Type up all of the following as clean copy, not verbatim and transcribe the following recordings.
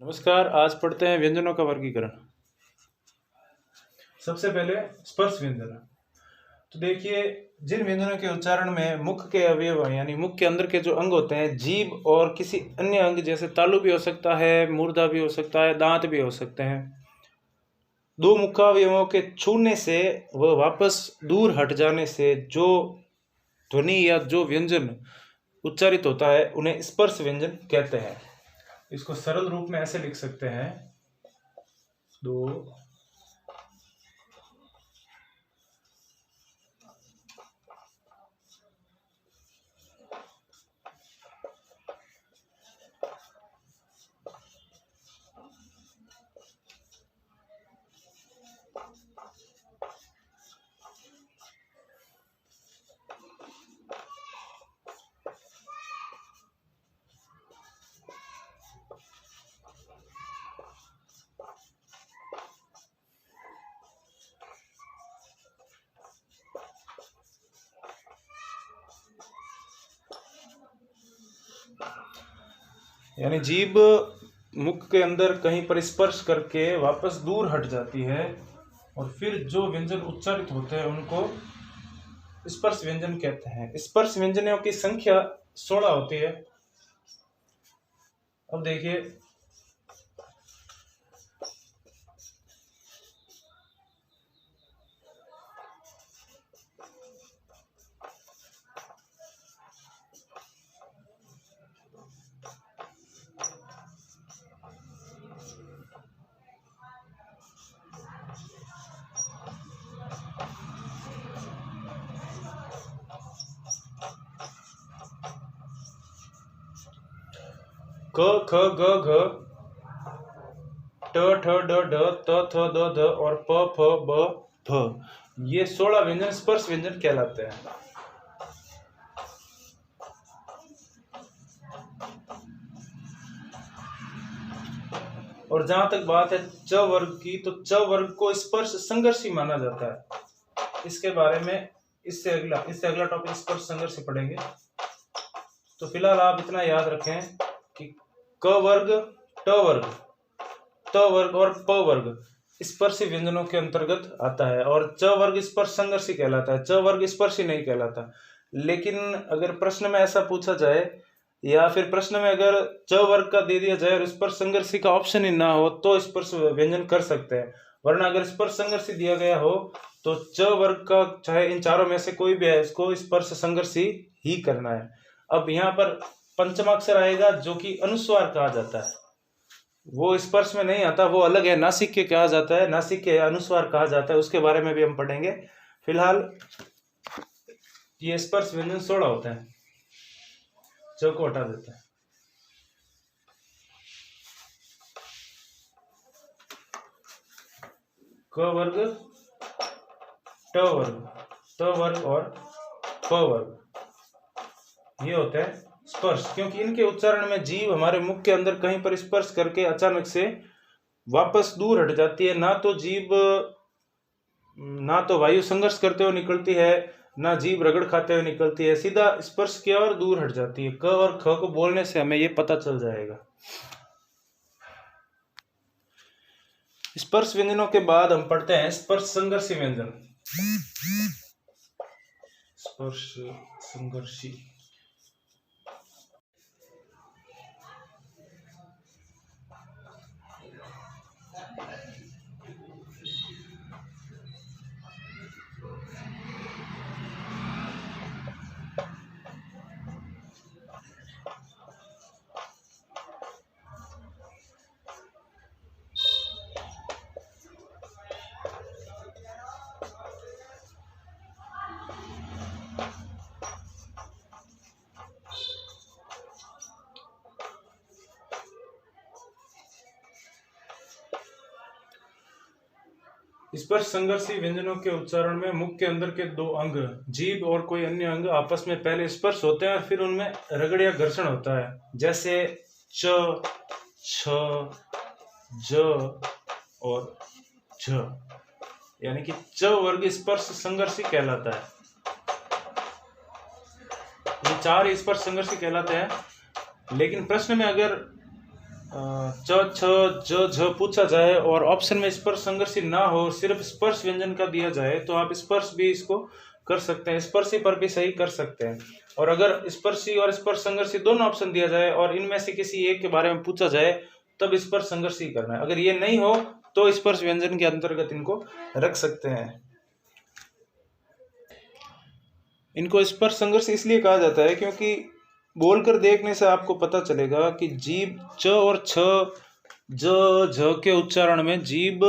नमस्कार। आज पढ़ते हैं व्यंजनों का वर्गीकरण। सबसे पहले स्पर्श व्यंजन। तो देखिए, जिन व्यंजनों के उच्चारण में मुख के अवयव यानी मुख के अंदर के जो अंग होते हैं, जीभ और किसी अन्य अंग जैसे तालु भी हो सकता है, मूर्धा भी हो सकता है, दांत भी हो सकते हैं, दो मुखावयवों के छूने से वह वापस दूर हट जाने से जो ध्वनि या जो व्यंजन उच्चारित होता है उन्हें स्पर्श व्यंजन कहते हैं। इसको सरल रूप में ऐसे लिख सकते हैं, दो यानी जीभ मुख के अंदर कहीं पर स्पर्श करके वापस दूर हट जाती है और फिर जो व्यंजन उच्चारित होते हैं उनको स्पर्श व्यंजन कहते हैं। स्पर्श व्यंजनों की संख्या 16 होती है। अब देखिए, क ख ग घ, ट ठ ड ढ, त थ द ध और प फ ब भ, ये 16 व्यंजन स्पर्श व्यंजन कहलाते हैं। और जहां तक बात है च वर्ग की, तो च वर्ग को स्पर्श संघर्षी माना जाता है। इसके बारे में इससे अगला टॉपिक स्पर्श संघर्षी पढ़ेंगे। तो फिलहाल आप इतना याद रखें कि क वर्ग, ट वर्ग, त वर्ग और प वर्ग स्पर्शी व्यंजनों के अंतर्गत आता है और च वर्ग स्पर्श संघर्षी कहलाता है। च वर्ग स्पर्शी नहीं कहलाता। लेकिन अगर प्रश्न में ऐसा पूछा जाए या फिर प्रश्न में अगर च वर्ग का दे दिया जाए और स्पर्श संघर्षी का ऑप्शन ही ना हो तो स्पर्श व्यंजन कर सकते हैं, वरना अगर स्पर्श संघर्षी दिया गया हो तो च वर्ग का चाहे इन चारों में से कोई भी है, इसको स्पर्श संघर्षी ही करना है। अब यहाँ पर पंचमाक्षर आएगा जो कि अनुस्वार कहा जाता है, वो स्पर्श में नहीं आता, वो अलग है, नासिक के कहा जाता है, नासिक के अनुस्वार कहा जाता है, उसके बारे में भी हम पढ़ेंगे। फिलहाल ये स्पर्श व्यंजन 16 होता है, च को हटा देते हैं। क वर्ग, ट वर्ग, त वर्ग और प वर्ग, ये होते हैं स्पर्श, क्योंकि इनके उच्चारण में जीभ हमारे मुख के अंदर कहीं पर स्पर्श करके अचानक से वापस दूर हट जाती है। ना तो जीभ ना तो वायु संघर्ष करते हुए निकलती है, ना जीभ रगड़ खाते हुए निकलती है, सीधा स्पर्श की ओर दूर हट जाती है। क और ख को बोलने से हमें ये पता चल जाएगा। स्पर्श व्यंजनों के बाद हम पढ़ते हैं स्पर्श संघर्षी व्यंजन। स्पर्श संघर्षी, स्पर्श संघर्षी व्यंजनों के उच्चारण में मुख के अंदर के दो अंग, जीभ और कोई अन्य अंग आपस में पहले स्पर्श होते हैं और फिर उनमें रगड़ या घर्षण होता है, जैसे च, छ, ज और झ, यानी कि च वर्ग स्पर्श संघर्षी कहलाता है। ये चार स्पर्श संघर्षी कहलाते हैं। लेकिन प्रश्न में अगर च छ ज झ पूछा जाए और ऑप्शन में स्पर्श संघर्षी ना हो, सिर्फ स्पर्श व्यंजन का दिया जाए, तो आप स्पर्श भी इसको कर सकते हैं, स्पर्शी पर भी सही कर सकते हैं। और अगर स्पर्शी और स्पर्श संघर्षी दोनों ऑप्शन दिया जाए और इनमें से किसी एक के बारे में पूछा जाए, तब स्पर्श संघर्षी करना है। अगर ये नहीं हो तो स्पर्श व्यंजन के अंतर्गत इनको रख सकते हैं। इनको स्पर्श संघर्ष इसलिए कहा जाता है क्योंकि बोलकर देखने से आपको पता चलेगा कि जीभ च और छ ज झ के उच्चारण में जीभ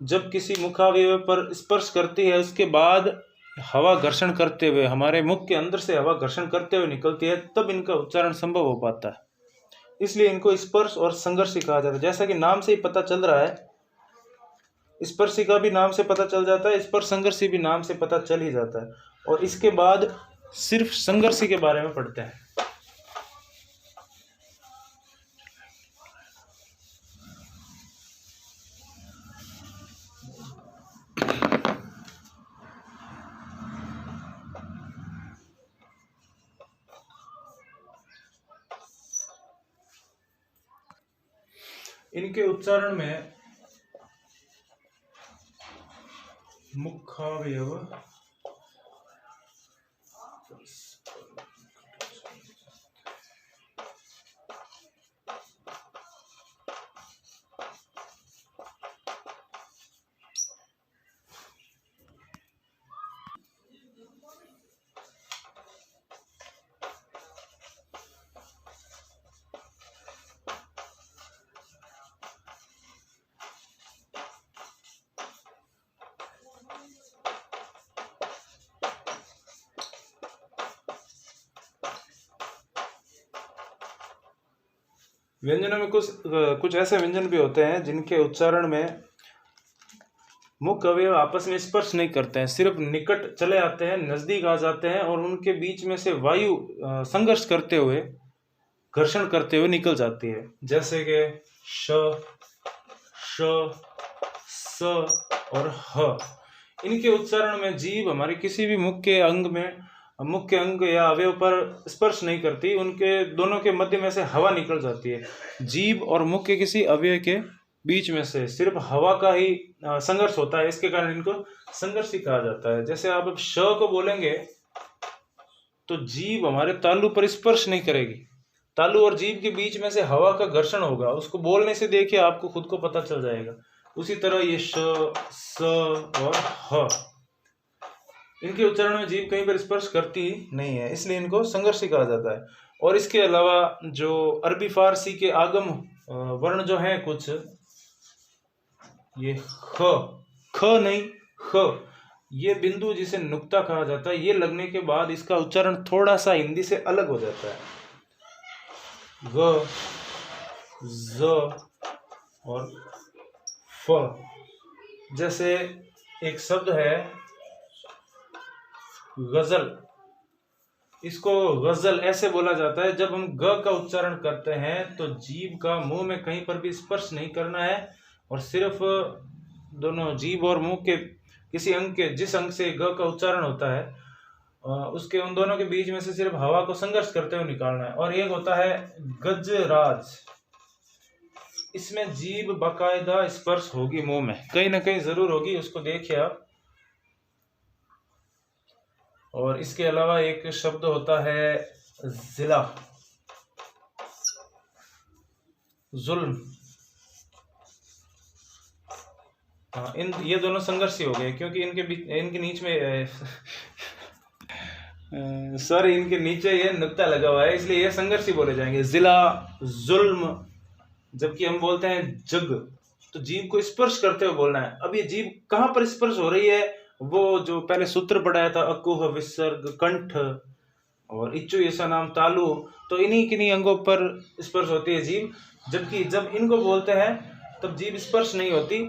जब किसी मुखावयव पर स्पर्श करती है, उसके बाद हवा घर्षण करते हुए, हमारे मुख के अंदर से हवा घर्षण करते हुए निकलती है, तब इनका उच्चारण संभव हो पाता है। इसलिए इनको स्पर्श और संघर्षी कहा जाता है। जैसा कि नाम से ही पता चल रहा है, स्पर्शी का भी नाम से पता चल जाता है, स्पर्श संघर्षी भी नाम से पता चल ही जाता है। और इसके बाद सिर्फ संघर्षी के बारे में पढ़ते हैं। इनके उच्चारण में मुखावयव व्यंजनों में कुछ ऐसे व्यंजन भी होते हैं जिनके उच्चारण में मुख अवयव आपस में स्पर्श नहीं करते हैं, सिर्फ निकट चले आते हैं, नजदीक आ जाते हैं और उनके बीच में से वायु संघर्ष करते हुए, घर्षण करते हुए निकल जाती है। जैसे कि श, श, स और ह। इनके उच्चारण में जीभ हमारे किसी भी मुख्य अंग या अवयव पर स्पर्श नहीं करती, उनके दोनों के मध्य में से हवा निकल जाती है। जीभ और मुख के किसी अवयव के बीच में से सिर्फ हवा का ही संघर्ष होता है, इसके कारण इनको संघर्षी कहा जाता है। जैसे आप अब श को बोलेंगे तो जीभ हमारे तालु पर स्पर्श नहीं करेगी, तालु और जीभ के बीच में से हवा का घर्षण होगा। उसको बोलने से देखिए आपको खुद को पता चल जाएगा। उसी तरह ये श, स और ह, इनके उच्चारण में जीभ कहीं पर स्पर्श करती नहीं है, इसलिए इनको संघर्षी कहा जाता है। और इसके अलावा जो अरबी फारसी के आगम वर्ण जो हैं कुछ, ये ख नहीं ख, ये बिंदु जिसे नुक्ता कहा जाता है, ये लगने के बाद इसका उच्चारण थोड़ा सा हिंदी से अलग हो जाता है। ग, ज और फ। जैसे एक शब्द है गजल, इसको गजल ऐसे बोला जाता है। जब हम ग का उच्चारण करते हैं तो जीभ का मुंह में कहीं पर भी स्पर्श नहीं करना है और सिर्फ दोनों जीभ और मुंह के किसी अंग के, जिस अंग से ग का उच्चारण होता है, उसके उन दोनों के बीच में से सिर्फ हवा को संघर्ष करते हुए निकालना है। और एक होता है गजराज, इसमें जीभ बाकायदा स्पर्श होगी, मुंह में कहीं ना कहीं जरूर होगी, उसको देखिए आप। और इसके अलावा एक शब्द होता है जिला, जुल्म। हाँ, ये दोनों संघर्षी हो गए क्योंकि इनके नीचे में सॉरी, इनके नीचे ये नुक्ता लगा हुआ है, इसलिए ये संघर्षी बोले जाएंगे। जिला, जुल्म। जबकि हम बोलते हैं जग, तो जीभ को स्पर्श करते हुए बोलना है। अब ये जीभ कहाँ पर स्पर्श हो रही है, वो जो पहले सूत्र पढ़ाया था, अकुह, विसर्ग, कंठ और इच्चु ऐसा नाम तालु, तो इन्हीं किन्हीं अंगों पर स्पर्श होती है जीभ। जबकि जब इनको बोलते हैं तब जीभ स्पर्श नहीं होती,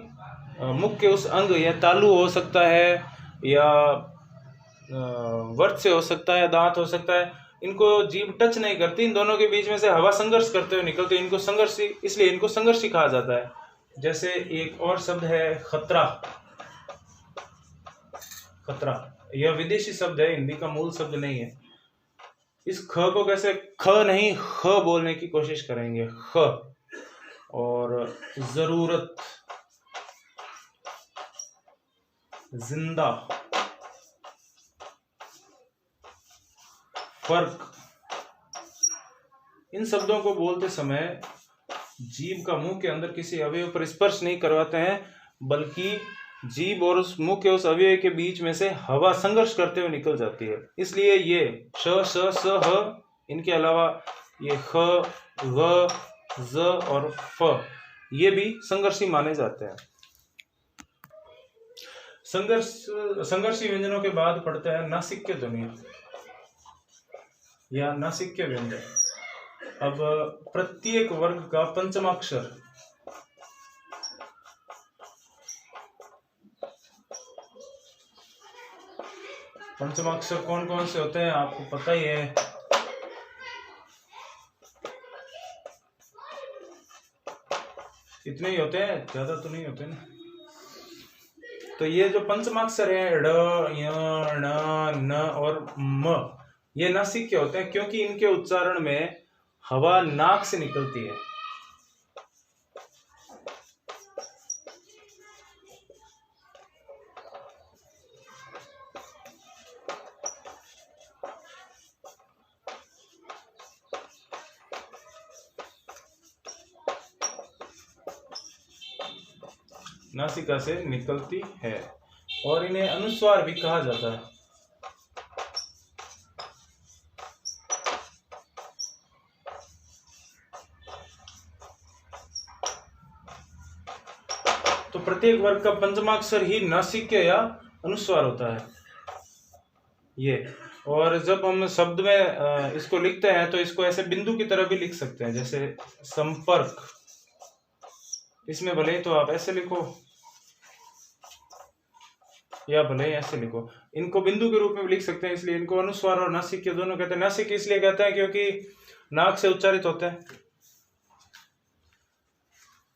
मुख के उस अंग, या तालु हो सकता है या वर्त से हो सकता है, दांत हो सकता है, इनको जीभ टच नहीं करती, इन दोनों के बीच में से हवा संघर्ष करते हुए निकलती है, इनको संघर्षी, इसलिए इनको संघर्षी कहा जाता है। जैसे एक और शब्द है खतरा। खतरा यह विदेशी शब्द है, हिंदी का मूल शब्द नहीं है। इस ख को कैसे ख नहीं ख बोलने की कोशिश करेंगे, ख। और जरूरत, जिंदा, फर्क। इन शब्दों को बोलते समय जीभ का मुंह के अंदर किसी अवयव पर स्पर्श नहीं करवाते हैं, बल्कि जीभ और उस मुंह के उस अवयव के बीच में से हवा संघर्ष करते हुए निकल जाती है। इसलिए ये श, श, स, ह, इनके अलावा ये ख, ग, ज और फ ये भी संघर्षी माने जाते हैं। संघर्षी व्यंजनों के बाद पढ़ते हैं नासिक्य ध्वनि या नासिक्य व्यंजन। अब प्रत्येक वर्ग का पंचमाक्षर, पंचमाक्षर कौन कौन से होते हैं आपको पता ही है। इतने ही होते हैं, ज्यादा तो नहीं होते ना। तो ये जो पंचमाक्षर है ड, य, ण, न और म, ये नासिक्य होते हैं क्योंकि इनके उच्चारण में हवा नाक से निकलती है। नासिका से निकलती है और इन्हें अनुस्वार भी कहा जाता है। तो प्रत्येक वर्ग का पंचमाक्षर ही नासिक्य या अनुस्वार होता है ये। और जब हम शब्द में इसको लिखते हैं तो इसको ऐसे बिंदु की तरह भी लिख सकते हैं, जैसे संपर्क। इसमें भले ही तो आप ऐसे लिखो या भले ही ऐसे लिखो, इनको बिंदु के रूप में भी लिख सकते हैं, इसलिए इनको अनुस्वार और नासिक्य दोनों कहते हैं। नासिक इसलिए कहते हैं क्योंकि नाक से उच्चारित होते हैं।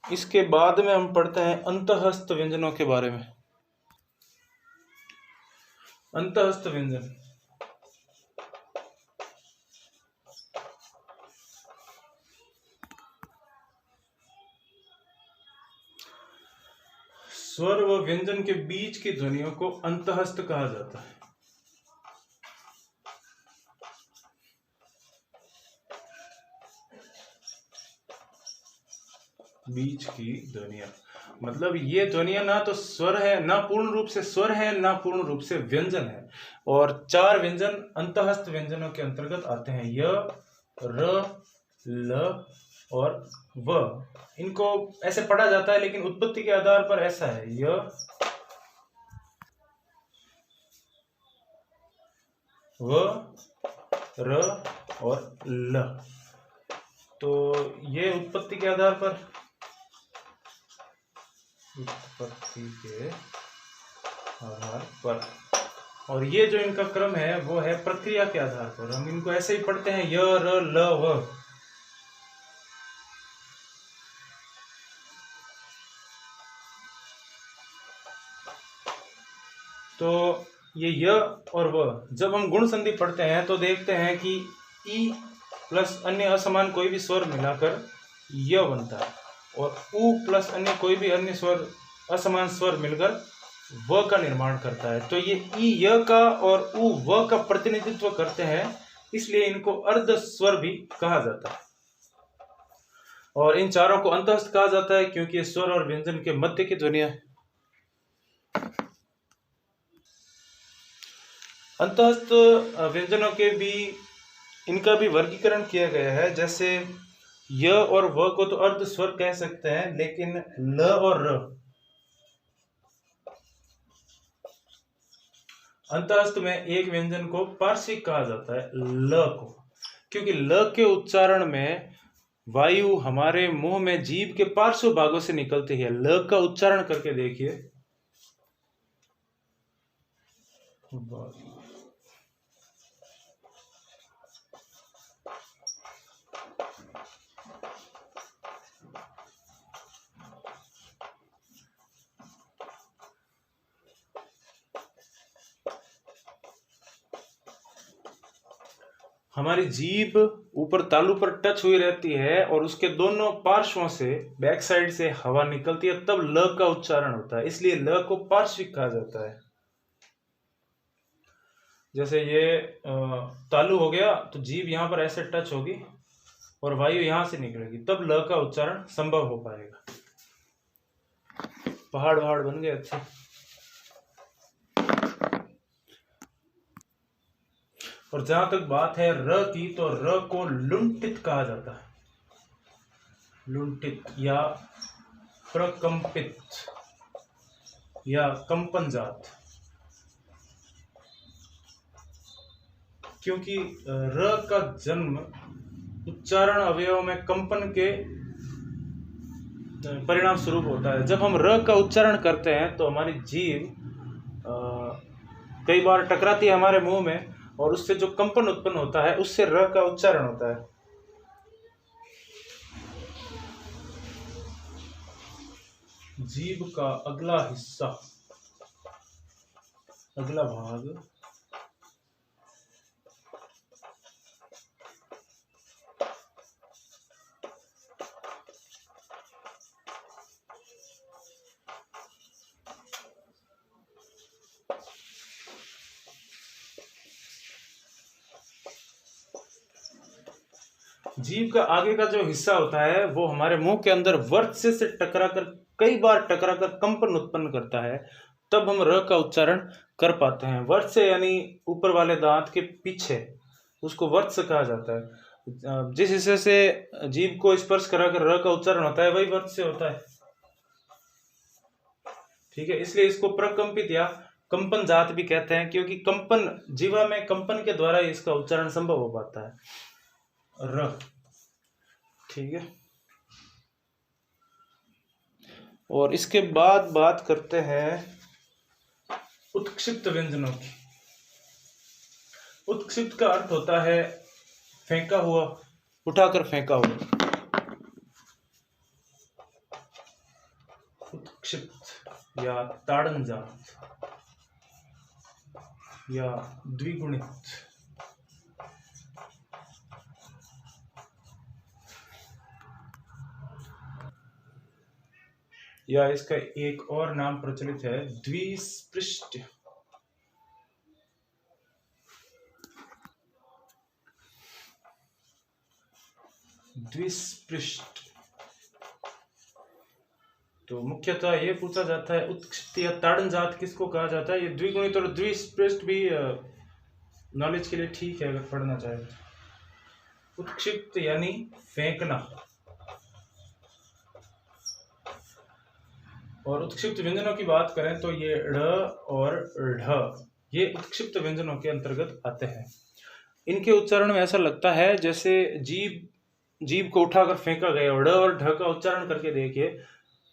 इसके बाद में हम पढ़ते हैं अंतःस्थ व्यंजनों के बारे में। अंतःस्थ व्यंजन स्वर व व्यंजन के बीच की ध्वनियों को अंतःस्थ कहा जाता है। बीच की ध्वनियां मतलब ये ध्वनियां ना तो स्वर है, ना पूर्ण रूप से स्वर है, ना पूर्ण रूप से व्यंजन है। और 4 व्यंजन अंतःस्थ व्यंजनों के अंतर्गत आते हैं, य, र, ल और व। इनको ऐसे पढ़ा जाता है लेकिन उत्पत्ति के आधार पर ऐसा है, य, व, र और ल। तो ये उत्पत्ति के आधार पर, उत्पत्ति के आधार पर, और ये जो इनका क्रम है वो है प्रक्रिया के आधार पर। हम इनको ऐसे ही पढ़ते हैं, य, र, ल, व। तो ये य और व, जब हम गुण संधि पढ़ते हैं तो देखते हैं कि ई प्लस अन्य असमान कोई भी स्वर मिलाकर य बनता है, और उ प्लस अन्य कोई भी अन्य स्वर, असमान स्वर मिलकर व का निर्माण करता है। तो ये ई य का और उ व का प्रतिनिधित्व करते हैं, इसलिए इनको अर्ध स्वर भी कहा जाता है। और इन चारों को अंतःस्थ कहा जाता है क्योंकि ये स्वर और व्यंजन के मध्य की ध्वनियां है। अंतःस्थ व्यंजनों के भी इनका भी वर्गीकरण किया गया है। जैसे य और व को तो अर्ध स्वर कह सकते हैं, लेकिन ल और र अंतःस्थ में एक व्यंजन को पार्श्विक कहा जाता है, ल को, क्योंकि ल के उच्चारण में वायु हमारे मुंह में जीभ के पार्श्व भागों से निकलती है। ल का उच्चारण करके देखिए, हमारी जीभ ऊपर तालु पर टच हुई रहती है और उसके दोनों पार्श्वों से बैक साइड से हवा निकलती है, तब ल का उच्चारण होता है, इसलिए ल को पार्श्विक कहा जाता है। जैसे ये तालु हो गया तो जीभ यहाँ पर ऐसे टच होगी और वायु यहां से निकलेगी, तब ल का उच्चारण संभव हो पाएगा। पहाड़ वहाड़ बन गए अच्छे। और जहां तक बात है र की, तो र को लुंटित कहा जाता है, लुंटित या प्रकंपित या कंपन जात, क्योंकि र का जन्म उच्चारण अवयव में कंपन के परिणाम स्वरूप होता है। जब हम र का उच्चारण करते हैं तो हमारी जीभ कई बार टकराती है हमारे मुंह में और उससे जो कंपन उत्पन्न होता है उससे र का उच्चारण होता है। जीभ का अगला हिस्सा, अगला भाग जीभ का आगे का जो हिस्सा होता है वो हमारे मुंह के अंदर वर्त्स्य से टकराकर कई बार टकराकर कंपन उत्पन्न करता है, तब हम र का उच्चारण कर पाते हैं। वर्त्स्य यानी ऊपर वाले दांत के पीछे, उसको वर्त्स्य कहा जाता है। जिस हिस्से से जीभ को स्पर्श कराकर र का उच्चारण होता है वही वर्त्स्य होता है, ठीक है। इसलिए इसको प्रकंपित या कंपन जात भी कहते हैं, क्योंकि कंपन, जीवा में कंपन के द्वारा इसका उच्चारण संभव हो पाता है, र, ठीक है। और इसके बाद बात करते हैं उत्क्षिप्त व्यंजनों की। उत्क्षिप्त का अर्थ होता है फेंका हुआ, उठाकर फेंका हुआ। उत्क्षिप्त या ताड़न जात या द्विगुणित, या इसका एक और नाम प्रचलित है द्विस्पृष्ट। द्विस्पृष्ट तो मुख्यतः ये पूछा जाता है उत्क्षिप्त या ताड़न जात किसको कहा जाता है। ये द्विगुणित और द्विस्पृष्ट भी नॉलेज के लिए ठीक है अगर पढ़ना चाहे। उत्क्षिप्त यानी फेंकना, और उत्क्षिप्त व्यंजनों की बात करें तो ये ढ़ और ढ ये उत्क्षिप्त व्यंजनों के अंतर्गत आते हैं। इनके उच्चारण में ऐसा लगता है जैसे जीभ को उठाकर फेंका गया। ढ़ और ढ का उच्चारण करके देखिए,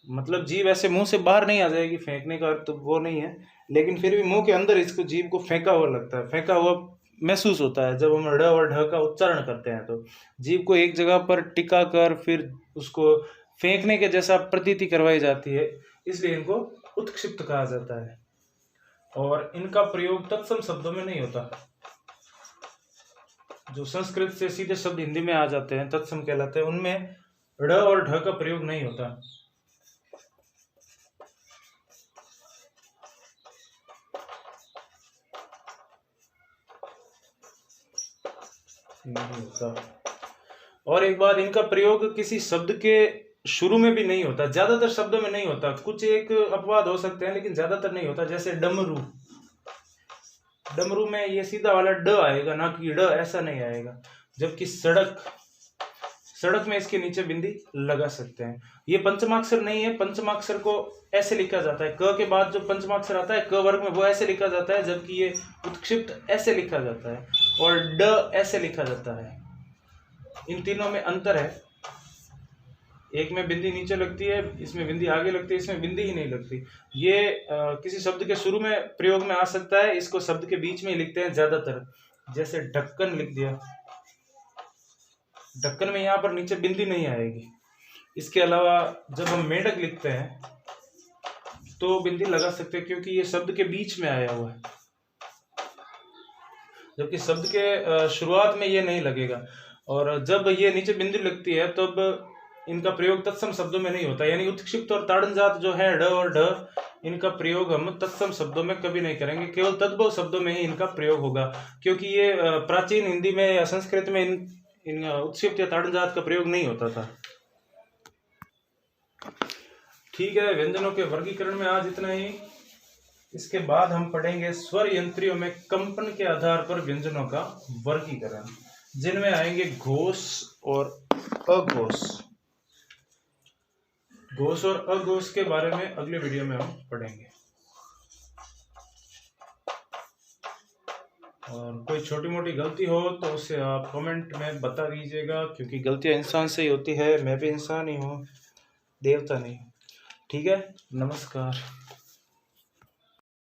मतलब जीभ ऐसे मुंह से बाहर नहीं आ जाएगी, फेंकने का अर्थ तो वो नहीं है, लेकिन फिर भी मुंह के अंदर इसको जीभ को फेंका हुआ लगता है, फेंका हुआ महसूस होता है। जब हम ढ़ और ढ का उच्चारण करते हैं तो जीभ को एक जगह पर टिका कर फिर उसको फेंकने के जैसा प्रतीति करवाई जाती है, इसलिए इनको उत्क्षिप्त कहा जाता है। और इनका प्रयोग तत्सम शब्दों में नहीं होता। जो संस्कृत से सीधे शब्द हिंदी में आ जाते हैं तत्सम कहलाते हैं, उनमें ढ़ और ढ का प्रयोग नहीं होता। नहीं होता। और एक बात, इनका प्रयोग किसी शब्द के शुरू में भी नहीं होता, ज्यादातर शब्दों में नहीं होता। कुछ एक अपवाद हो सकते हैं लेकिन ज्यादातर नहीं होता। जैसे डमरू, डमरू में ये सीधा वाला ड आएगा, ना कि ड, ऐसा नहीं आएगा। जबकि सड़क, सड़क में इसके नीचे बिंदी लगा सकते हैं। ये पंचमाक्षर नहीं है, पंचमाक्षर को ऐसे लिखा जाता है। क के बाद जो पंचमाक्षर आता है क वर्ग में, वो ऐसे लिखा जाता है, जबकि ये उत्क्षिप्त ऐसे लिखा जाता है और ड ऐसे लिखा जाता है। इन तीनों में अंतर है। एक में बिंदी नीचे लगती है, इसमें बिंदी आगे लगती है, इसमें बिंदी ही नहीं लगती। ये किसी शब्द के शुरू में प्रयोग में आ सकता है, इसको शब्द के बीच में ही लिखते हैं ज्यादातर। जैसे ढक्कन लिख दिया, ढक्कन में यहाँ पर नीचे बिंदी नहीं आएगी। इसके अलावा जब हम मेढक लिखते हैं तो बिंदी लगा सकते हैं, क्योंकि ये शब्द के बीच में आया हुआ है, जबकि शब्द के शुरुआत में ये नहीं लगेगा। और जब ये नीचे बिंदु लगती है तब इनका प्रयोग तत्सम शब्दों में नहीं होता, यानी उत्क्षिप्त और ताड़नजात जो है ड और ढ, इनका प्रयोग हम तत्सम शब्दों में कभी नहीं करेंगे, केवल तद्भव शब्दों में ही इनका प्रयोग होगा, क्योंकि ये प्राचीन हिंदी में या संस्कृत में इन उत्क्षिप्त या ताड़नजात का प्रयोग नहीं होता था। ठीक है, व्यंजनों के वर्गीकरण में आज इतना ही। इसके बाद हम पढ़ेंगे स्वर यंत्रियों में कंपन के आधार पर व्यंजनों का वर्गीकरण, जिनमें आएंगे घोष और अघोष। घोष और अघोष के बारे में अगले वीडियो में हम पढ़ेंगे। और कोई छोटी मोटी गलती हो तो उसे आप कमेंट में बता दीजिएगा, क्योंकि गलतियां इंसान से ही होती है, मैं भी इंसान ही हूँ, देवता नहीं। ठीक है, नमस्कार।